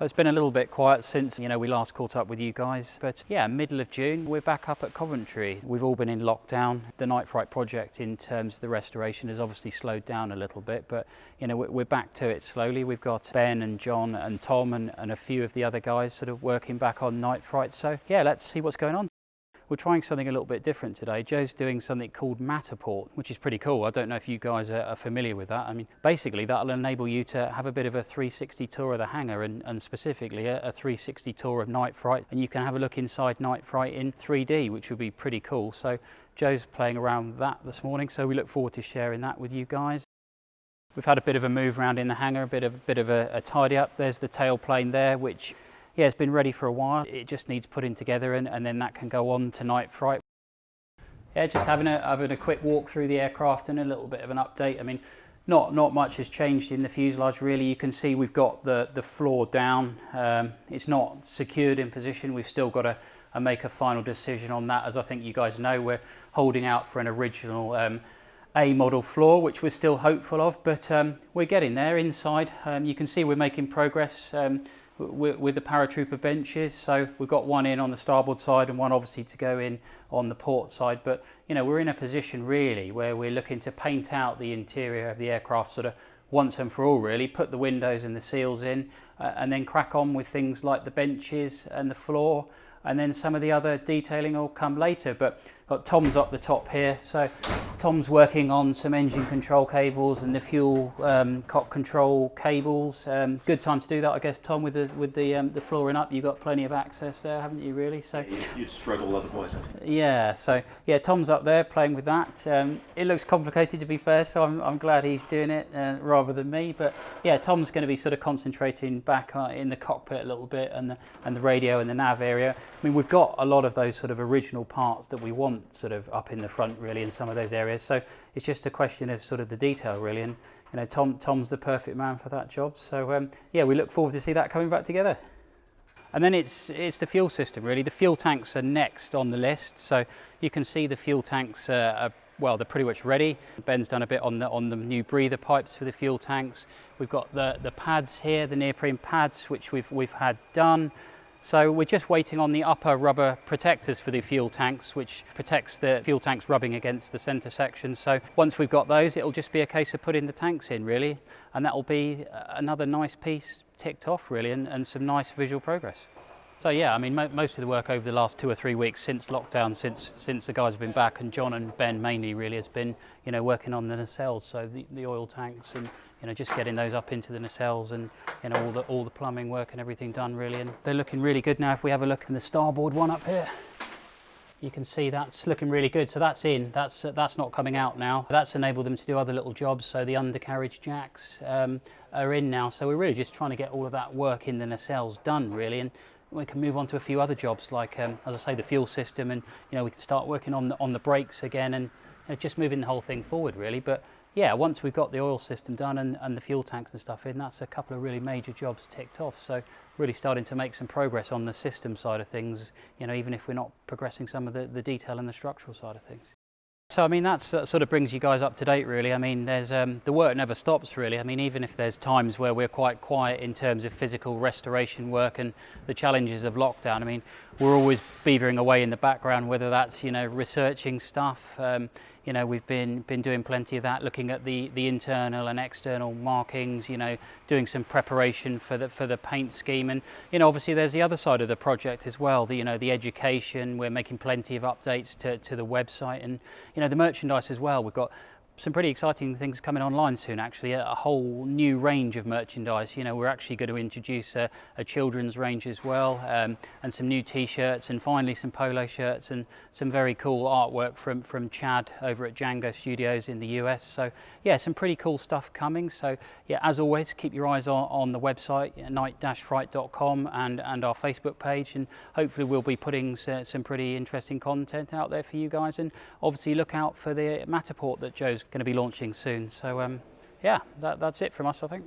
It's been a little bit quiet since, we last caught up with you guys, but yeah, middle of June, we're back up at Coventry. We've all been in lockdown. The Night Fright project in terms of the restoration has obviously slowed down a little bit, but we're back to it slowly. We've got Ben and John and Tom and a few of the other guys sort of working back on Night Fright. So yeah, let's see what's going on. We're trying something a little bit different today. Joe's doing something called Matterport, which is pretty cool. I don't know if you guys are familiar with that. I mean, basically that'll enable you to have a bit of a 360 tour of the hangar and specifically a 360 tour of Night Fright. And you can have a look inside Night Fright in 3D, which would be pretty cool. So Joe's playing around with that this morning. So we look forward to sharing that with you guys. We've had a bit of a move around in the hangar, a bit of a tidy up. There's the tail plane there, which yeah, it's been ready for a while. It just needs putting together and then that can go on to Night Fright. Yeah, just having a quick walk through the aircraft and a little bit of an update. I mean, not much has changed in the fuselage really. You can see we've got the floor down. It's not secured in position. We've still got to make a final decision on that. As I think you guys know, we're holding out for an original A model floor, which we're still hopeful of, but we're getting there inside. You can see we're making progress with the paratrooper benches. So we've got one in on the starboard side and one obviously to go in on the port side, but we're in a position really where we're looking to paint out the interior of the aircraft sort of once and for all really, put the windows and the seals in and then crack on with things like the benches and the floor, and then some of the other detailing will come later. But got Tom's up the top here, so Tom's working on some engine control cables and the fuel cock control cables. Good time to do that, I guess, Tom, with the flooring up. You've got plenty of access there, haven't you, really? So you'd struggle otherwise, I think. Yeah, so yeah, Tom's up there playing with that. It looks complicated, to be fair, so I'm glad he's doing it rather than me. But yeah, Tom's going to be sort of concentrating back in the cockpit a little bit and the radio and the nav area. I mean, we've got a lot of those sort of original parts that we want sort of up in the front really in some of those areas. So it's just a question of sort of the detail really, and Tom's the perfect man for that job. So yeah, we look forward to see that coming back together. And then it's the fuel system really. The fuel tanks are next on the list. So you can see the fuel tanks well, they're pretty much ready. Ben's done a bit on the new breather pipes for the fuel tanks. We've got the pads here, the neoprene pads, which we've had done. So we're just waiting on the upper rubber protectors for the fuel tanks, which protects the fuel tanks rubbing against the centre section. So once we've got those, it'll just be a case of putting the tanks in really, and that'll be another nice piece ticked off really, and some nice visual progress. So yeah, I mean, most of the work over the last 2 or 3 weeks since lockdown, since the guys have been back, and John and Ben mainly really, has been working on the nacelles, so the oil tanks, and just getting those up into the nacelles, and all the plumbing work and everything done really, and they're looking really good now. If we have a look in the starboard one up here, you can see that's looking really good. So that's in, that's not coming out now. That's enabled them to do other little jobs. So the undercarriage jacks are in now. So we're really just trying to get all of that work in the nacelles done really, and we can move on to a few other jobs like, as I say, the fuel system, and we can start working on the brakes again, and just moving the whole thing forward really. But yeah, once we've got the oil system done and the fuel tanks and stuff in, that's a couple of really major jobs ticked off. So really starting to make some progress on the system side of things, even if we're not progressing some of the detail and the structural side of things. So I mean, that sort of brings you guys up to date really. I mean, there's the work never stops really. I mean, even if there's times where we're quite quiet in terms of physical restoration work and the challenges of lockdown, I mean, we're always beavering away in the background, whether that's researching stuff. We've been doing plenty of that, looking at the internal and external markings, doing some preparation for the paint scheme, and obviously there's the other side of the project as well, the education. We're making plenty of updates to the website, and the merchandise as well. We've got some pretty exciting things coming online soon actually, a whole new range of merchandise. We're actually going to introduce a children's range as well, and some new t-shirts, and finally some polo shirts, and some very cool artwork from Chad over at Django Studios in the US. So yeah, some pretty cool stuff coming. So yeah, as always, keep your eyes on the website, night-fright.com, and our Facebook page, and hopefully we'll be putting some pretty interesting content out there for you guys, and obviously look out for the Matterport that Joe's going to be launching soon. So yeah, that's it from us, I think.